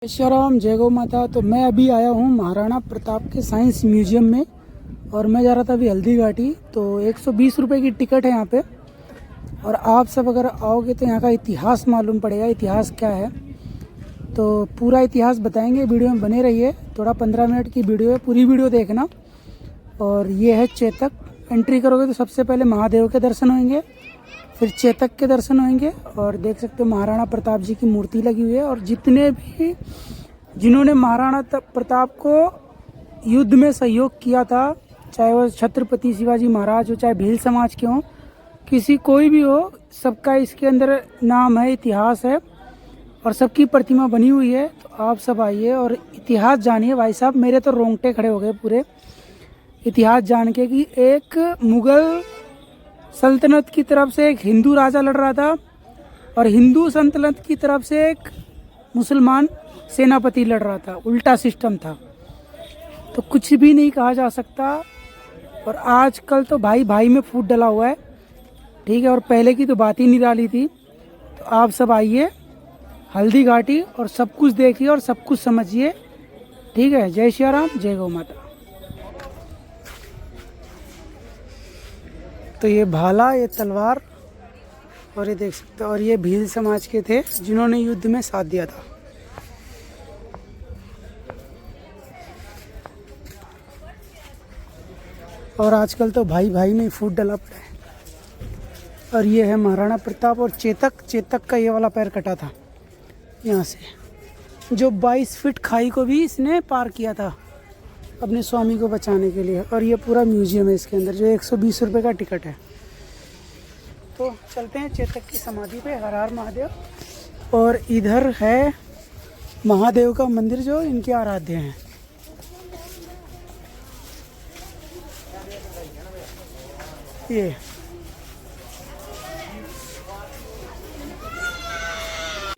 जय श्री राम, जय गौ माता। तो मैं अभी आया हूँ महाराणा प्रताप के साइंस म्यूजियम में और मैं जा रहा था अभी हल्दी घाटी। तो 120 रुपये की टिकट है यहाँ पे। और आप सब अगर आओगे तो यहाँ का इतिहास मालूम पड़ेगा, इतिहास क्या है। तो पूरा इतिहास बताएंगे, वीडियो में बने रहिए। थोड़ा 15 मिनट की वीडियो है, पूरी वीडियो देखना। और ये है चेतक। एंट्री करोगे तो सबसे पहले महादेव के दर्शन होंगे, फिर चेतक के दर्शन होंगे। और देख सकते हो महाराणा प्रताप जी की मूर्ति लगी हुई है। और जितने भी जिन्होंने महाराणा प्रताप को युद्ध में सहयोग किया था, चाहे वो छत्रपति शिवाजी महाराज हो, चाहे भील समाज के हों, किसी कोई भी हो, सबका इसके अंदर नाम है, इतिहास है और सबकी प्रतिमा बनी हुई है। तो आप सब आइए और इतिहास जानिए। भाई साहब मेरे तो रोंगटे खड़े हो गए पूरे इतिहास जान के कि एक मुगल सल्तनत की तरफ से एक हिंदू राजा लड़ रहा था और हिंदू सल्तनत की तरफ से एक मुसलमान सेनापति लड़ रहा था। उल्टा सिस्टम था, तो कुछ भी नहीं कहा जा सकता। और आजकल तो भाई भाई में फूट डला हुआ है, ठीक है। और पहले की तो बात ही निराली थी। तो आप सब आइए हल्दी घाटी और सब कुछ देखिए और सब कुछ समझिए, ठीक है। जय श्री राम, जय गौ माता। तो ये भाला, ये तलवार और ये देख सकते हो। और ये भील समाज के थे जिन्होंने युद्ध में साथ दिया था। और आजकल तो भाई भाई में फूट डला पड़ा है। और ये है महाराणा प्रताप और चेतक का ये वाला पैर कटा था यहाँ से, जो 22 फीट खाई को भी इसने पार किया था अपने स्वामी को बचाने के लिए। और ये पूरा म्यूजियम है इसके अंदर, जो 120 रुपये का टिकट है। तो चलते हैं चेतक की समाधि पे। हर हर महादेव। और इधर है महादेव का मंदिर जो इनके आराध्य हैं। ये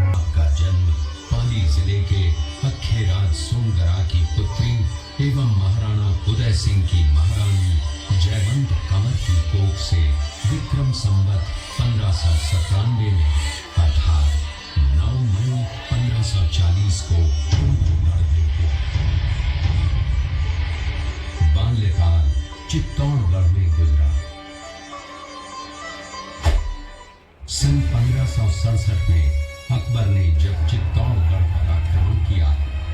का जन्म पाली जिले के अखेराज सोनगरा की पुत्री एवं महाराणा उदय सिंह की महारानी जयवंत कंवर की कोख से विक्रम संवत 1597 में अर्थात 9 मई 1540 को बाल्यकाल चित्तौड़गढ़ में गुजरा। सन 1567 में अकबर ने जब चित्तौड़गढ़ पर आक्रमण किया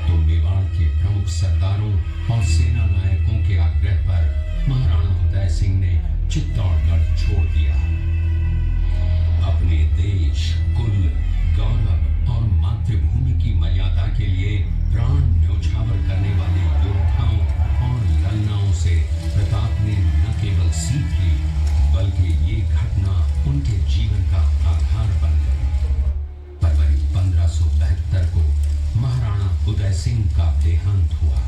तो मेवाड़ के प्रमुख सरदारों और सेना नायकों के आग्रह पर महाराणा उदय सिंह ने चित्तौड़गढ़ छोड़ दिया। अपने देश, कुल, गौरव और मातृभूमि की मर्यादा के लिए प्राण न्योछावर करने वाले योद्धाओं और ललनाओं से प्रताप ने न केवल सीख ली बल्कि ये घटना उनके जीवन का आधार बन गई। फरवरी 1572 को महाराणा उदय सिंह का देहांत हुआ।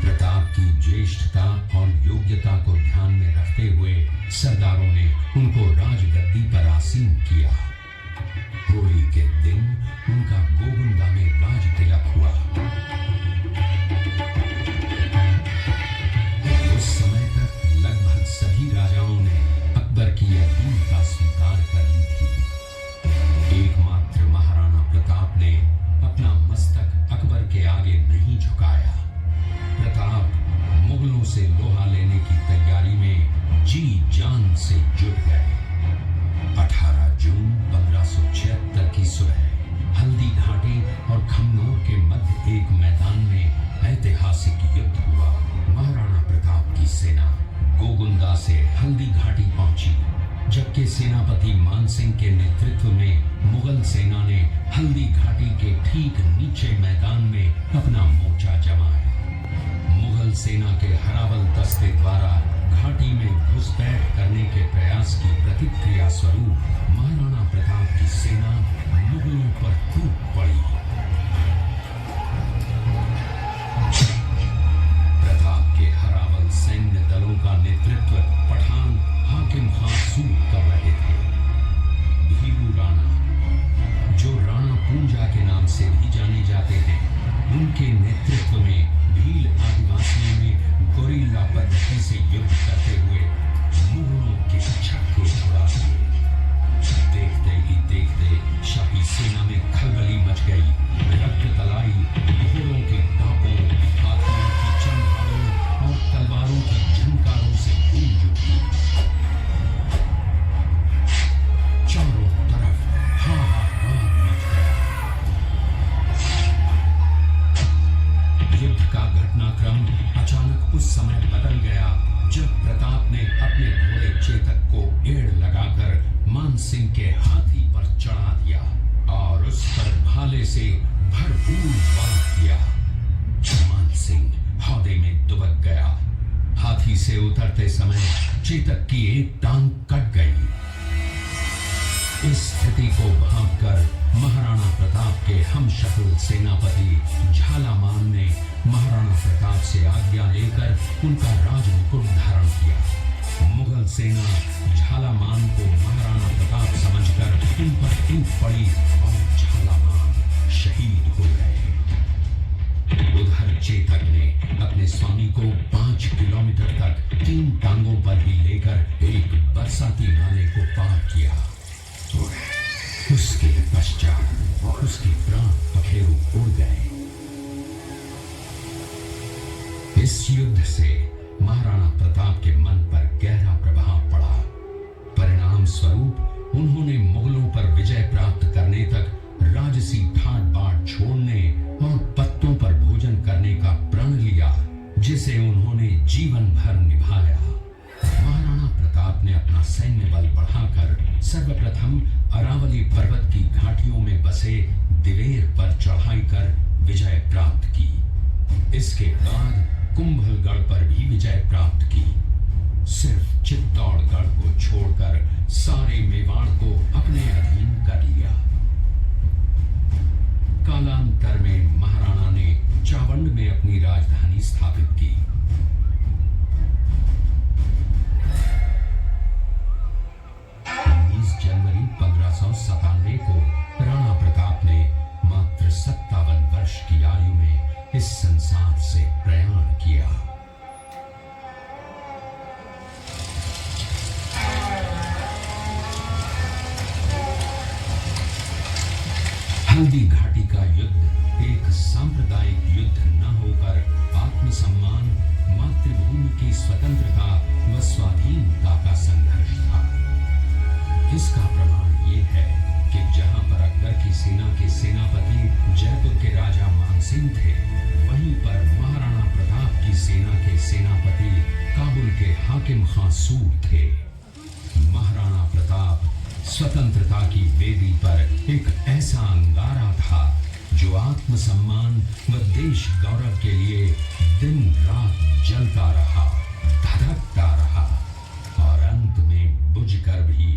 प्रताप की ज्येष्ठता और योग्यता को ध्यान में रखते हुए सरदारों ने उनको राजगद्दी पर आसीन किया। होली के दिन उनका गोगुंदा में राज तिलक हुआ। उस समय तक लगभग सभी राजाओं ने अकबर की यह वीरता स्वीकार कर ली थी। एकमात्र महाराणा प्रताप ने अपना मस्तक अकबर के आगे नहीं झुकाया। प्रताप मुगलों से लोहा लेने की तैयारी में जी जान से जुट गए। 18 जून 1576 की सुबह हल्दी घाटी और खमनोर के मध्य एक मैदान में ऐतिहासिक युद्ध हुआ। महाराणा प्रताप की सेना गोगुंदा से हल्दी घाटी पहुंची, जबकि सेनापति मानसिंह के नेतृत्व में मुगल सेना ने हल्दी घाटी के ठीक नीचे मैदान में अपना मोर्चा जमाया। मुगल सेना के हरावल दस्ते द्वारा घाटी में घुसपैठ करने के प्रयास की प्रतिक्रिया स्वरूप महाराणा प्रताप की सेना मुगलों पर टूट पड़ी। प्रताप के हरावल सैन्य दलों का नेतृत्व पठान हाकिम खां सूर कर रहे थे। भीलू राणा, जो राणा पूंजा के नाम से भी जाने जाते हैं, उनके नेतृत्व में भील आदिवासियों ने गोरिल्ला पद्धति से युद्ध करते हुए मुगलों के छक्के छुड़ा दिए। देखते ही देखते शाही सेना में खलबली मच गई। से भरपूर वार किया। मान सिंह हौदे में दुबक गया। हाथी से उतरते समय चेतक की एक टांग कट गई। इस स्थिति को भांपकर महाराणा प्रताप के हमशक्ल सेनापति झालामान ने महाराणा प्रताप से आज्ञा लेकर उनका राजमुकुट धारण किया। मुगल सेना झालामान को महाराणा प्रताप समझकर उन पर टूट पड़ी और झालामान शहीद हो गए। उधर चेतक ने अपने स्वामी को 5 किलोमीटर तक 3 टांगों पर ही लेकर एक बरसाती नाले को पार किया। उसके पश्चात उसके प्राण पखेरु उड़ गए। इस युद्ध से महाराणा प्रताप के मन पर गहरा प्रभाव पड़ा। परिणाम स्वरूप उन्होंने मुगलों पर विजय प्राप्त करने तक राजसी ठाट बाट छोड़ने और पत्तों पर भोजन करने का प्रण लिया, जिसे उन्होंने जीवन भर निभाया। महाराणा प्रताप ने अपना सैन्य बल बढ़ाकर सर्वप्रथम अरावली पर्वत की घाटियों में बसे दिलेर पर चढ़ाई कर विजय प्राप्त की। इसके बाद कुंभलगढ़ पर भी विजय प्राप्त की। सिर्फ चित्तौड़गढ़ को छोड़कर सारे मेवाड़ को अपने अधीन कर लिया। कालांतर में महाराणा ने चावंड में अपनी राजधानी स्थापित की। 19 जनवरी 1597 को राणा प्रताप ने मात्र 57 वर्ष की आयु में इस संसार से प्रयाण किया। हल्दी घाटी का युद्ध एक सांप्रदायिक युद्ध न होकर आत्मसम्मान, मातृभूमि की स्वतंत्रता व स्वाधीनता का संघर्ष था। इसका प्रमाण ये है कि जहां पर अकबर की सेना के सेनापति जयपुर के राजा मानसिंह थे, वहीं पर महाराणा प्रताप की सेना के सेनापति काबुल के हाकिम खां सूर थे। महाराणा प्रताप स्वतंत्रता की वेदी पर एक ऐसा अंगारा था जो आत्मसम्मान व देश गौरव के लिए दिन रात जलता रहा, धधकता रहा और अंत में बुझकर भी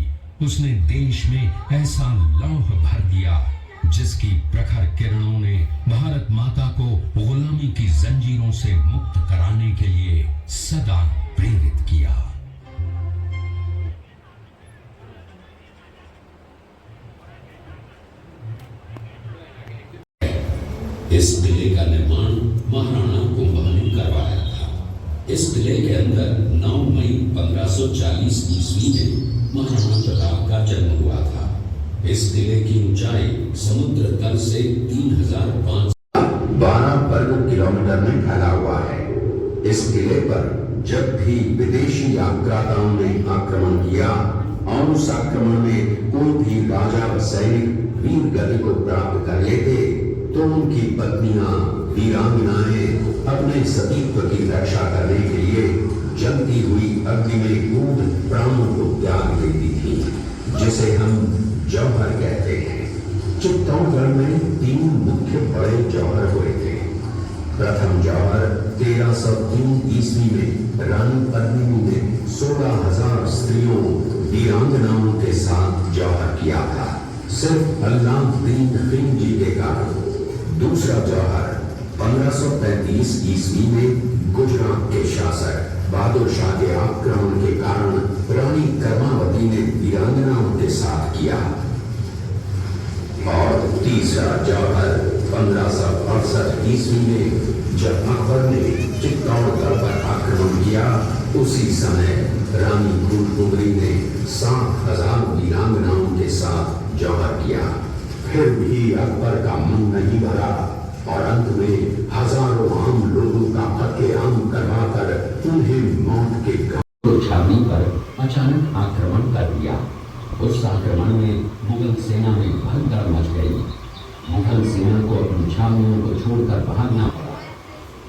उसने देश में ऐसा लौह भर दिया जिसकी प्रखर किरणों ने भारत माता को गुलामी की जंजीरों से मुक्त कराने के लिए सदा प्रेरित किया। इस किले का निर्माण महाराणा कुंभा ने करवाया था। इस किले के अंदर 9 मई 1540 ईस्वी में महाराणा प्रताप का जन्म हुआ था। इस किले की ऊंचाई समुद्र तल से 12 वर्ग किलोमीटर में फैला हुआ है। इस किले पर जब भी विदेशी आक्रांताओं ने आक्रमण किया और उस आक्रमण में कोई भी राजा व सैनिक वीर गति को प्राप्त कर लेते तो उनकी पत्नियां वीरांगनाएं अपने सतीत्व की रक्षा करने के लिए जलती हुई अग्नि में कूद प्राणों को त्याग देती थी, जिसे हम जौहर कहते हैं। चित्तौड़गढ़ में 3 मुख्य बड़े जौहर हुए थे। प्रथम जौहर 1303 ईस्वी में रानी पद्मिनी ने 16,000 स्त्रियों वीरांगनाओं के साथ जौहर किया था, सिर्फ अल्लाउद्दीन खिलजी के कारण। दूसरा जौहर 1535 ईस्वी में गुजरात के शासक बहादुर शाह के आक्रमण के कारण रानी कर्मावती ने वीरांगनाओं के साथ किया। और तीसरा जौहर 1568 ईस्वी में जब अकबर ने चित्तौड़गढ़ पर आक्रमण किया, उसी समय रानी फूलकुंवरी ने 7,000 वीरांगनाओं के साथ जौहर किया। फिर भी अकबर का मन नहीं भरा और अंत में हजारों आम लोगों का कत्लेआम करवाकर उन्हें मौत के छावनी पर अचानक आक्रमण कर दिया। उस आक्रमण में मुगल सेना में भगदड़ मच गई। मुगल सेना को अपनी छावनियों को छोड़कर भागना पड़ा।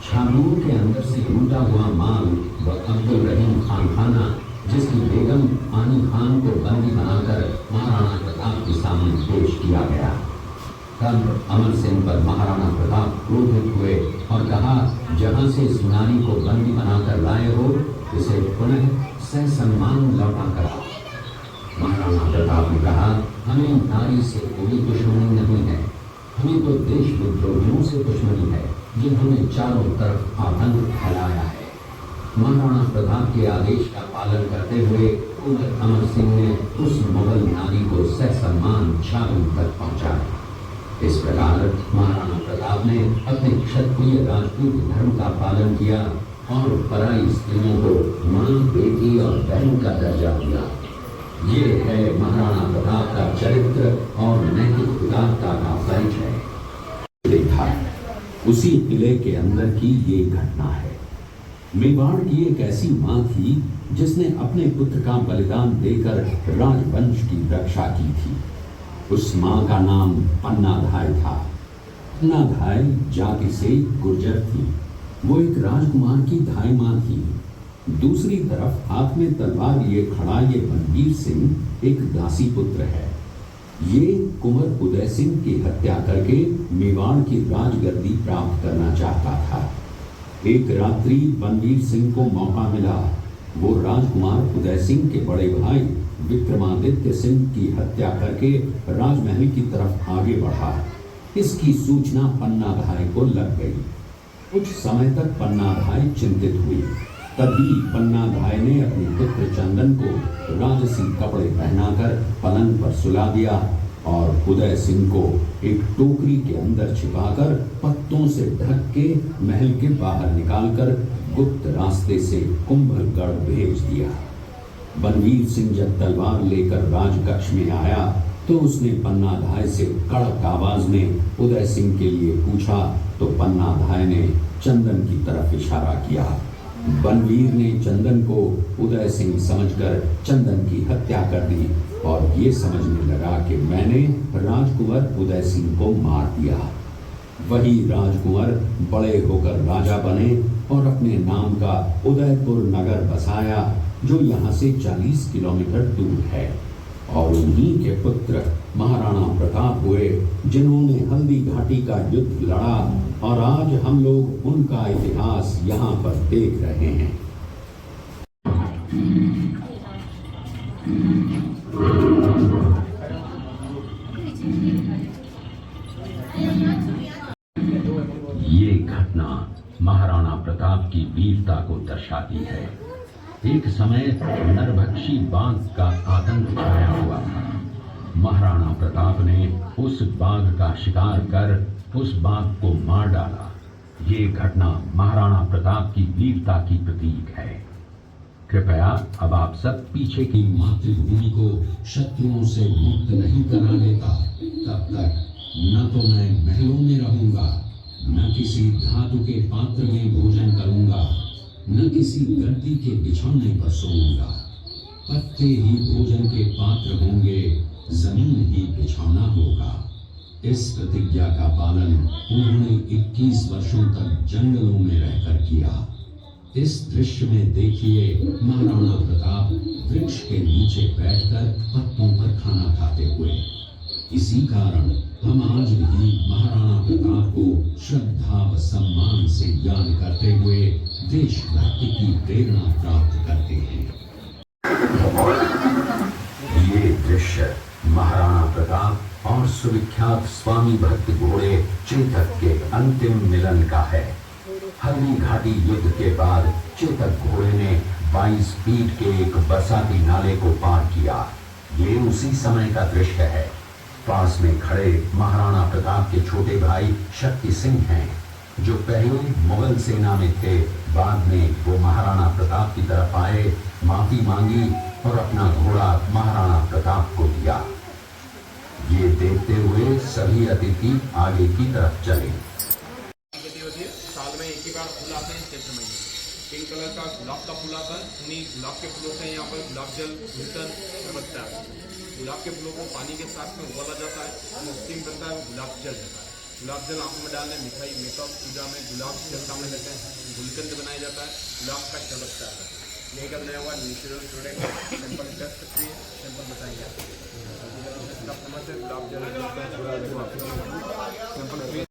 छावनियों के अंदर से लूटा हुआ माल व अब्दुल रहीम खाना, जिसकी बेगम आनी खान को बंदी बनाकर महाराणा प्रताप के सामने पेश किया गया। तब अमर सिंह पर महाराणा प्रताप क्रोधित हुए और कहा, जहां से इस नारी को बंदी बनाकर लाए हो, इसे पुनः ससम्मान लौटा कर आओ। महाराणा प्रताप ने कहा, हमें नारी से कोई दुश्मनी नहीं है, हमें तो देश विद्रोहियों से दुश्मनी है जिन्होंने चारों तरफ आतंक फैलाया है। महाराणा प्रताप के आदेश का पालन करते हुए कुंवर अमर सिंह ने उस मुगल नारी को ससम्मान झाबुआ तक पहुंचाया। इस प्रकार महाराणा प्रताप ने अपने क्षत्रिय राजपूत धर्म का पालन किया और पराई स्त्रियों को मां, बेटी और बहन का दर्जा दिया। ये है महाराणा प्रताप का चरित्र और नैतिक उदारता का परिचय। देखा, उसी किले के अंदर की ये घटना है। मेवाड़ की एक ऐसी मां थी जिसने अपने पुत्र का बलिदान देकर राजवंश की रक्षा की थी। उस मां का नाम पन्नाधाय था। पन्नाधाय जाति से गुर्जर थी। वो एक राजकुमार की धाय मां थी। दूसरी तरफ हाथ में तलवार लिए खड़ा ये बनवीर सिंह एक दासी पुत्र है। ये कुंवर उदय सिंह की हत्या करके मेवाड़ की राजगद्दी प्राप्त करना चाहता था। एक रात्रि बनवीर सिंह को मौका मिला। वो राजकुमार उदय सिंह के बड़े भाई विक्रमादित्य सिंह की हत्या करके राजमहल की तरफ आगे बढ़ा। इसकी सूचना पन्नाधाय को लग गई। कुछ समय तक पन्नाधाय चिंतित हुई। तभी पन्नाधाय ने अपने पुत्र चंदन को राजसी कपड़े पहनाकर पलंग पर सुला दिया और उदय सिंह को एक टोकरी के अंदर छिपाकर पत्तों से ढक के महल के बाहर निकालकर गुप्त रास्ते से कुंभलगढ़ भेज दिया। बनवीर सिंह जब तलवार लेकर राजकक्ष में आया तो उसने पन्नाधाय से कड़क आवाज में उदय सिंह के लिए पूछा तो पन्नाधाय ने चंदन की तरफ इशारा किया। बनवीर ने चंदन को उदय सिंह समझकर चंदन की हत्या कर दी और ये समझने लगा कि मैंने राजकुंवर उदय सिंह को मार दिया। वही राजकुंवर बड़े होकर राजा बने और अपने नाम का उदयपुर नगर बसाया जो यहाँ से 40 किलोमीटर दूर है। और उन्हीं के पुत्र महाराणा प्रताप हुए जिन्होंने हल्दी घाटी का युद्ध लड़ा और आज हम लोग उनका इतिहास यहाँ पर देख रहे हैं। ये घटना महाराणा प्रताप की वीरता को दर्शाती है। एक समय नरभक्षी बाघ का आतंक छाया हुआ था। महाराणा प्रताप ने उस बाघ का शिकार कर उस बाघ को मार डाला। ये घटना महाराणा प्रताप की वीरता की प्रतीक है। कृपया अब आप सब पीछे की मातृभूमि को शत्रुओं से मुक्त नहीं करा लेता तब तक न तो मैं महलों में रहूंगा, न किसी धातु के पात्र में भोजन करूंगा, न किसी गद्दी के बिछौने पर सोऊंगा। पत्ते ही भोजन के पात्र होंगे, जमीन ही बिछौना होगा। इस प्रतिज्ञा का पालन उन्होंने 21 वर्षों तक जंगलों में रहकर किया। इस दृश्य में देखिए महाराणा प्रताप वृक्ष के नीचे बैठकर पत्तों पर खाना खाते हुए। इसी कारण हम आज भी महाराणा प्रताप को श्रद्धा व सम्मान से याद करते हुए देशभक्ति की प्रेरणा प्राप्त करते हैं। ये दृश्य महाराणा प्रताप और सुविख्यात स्वामी भक्त घोड़े चेतक के अंतिम मिलन का है। हल्दी घाटी युद्ध के बाद चेतक घोड़े ने 22 फीट के एक बरसाती नाले को पार किया। ये उसी समय का दृश्य है। पास में खड़े महाराणा प्रताप के छोटे भाई शक्ति सिंह हैं जो पहले मुगल सेना में थे। बाद में वो महाराणा प्रताप की तरफ आए, माफी मांगी और अपना घोड़ा महाराणा प्रताप को दिया। ये देखते हुए सभी अतिथि आगे की तरफ चले। साल में एक ही बार फूल आते हैं चैत्र महीने। पिंक कलर का गुलाब का फूल आता है। उन्हीं गुलाब के फूलों से यहाँ पर गुलाब जल घुलकर चमकता है। गुलाब के फूलों को पानी के साथ में उबाला जाता है, स्टीम बनता है, गुलाब जल जाता है। गुलाब जल आंखों में डालने, मिठाई, मेकअप, पूजा में गुलाब जल सामने लेते हैं। गुलकंद बनाया जाता है, गुलाब का चमकता है। यही का बनाया हुआ नेचुरल प्रोडक्ट सैंपल टेस्ट करिए, सैंपल बताएंगे। इसका फेमस है गुलाब जल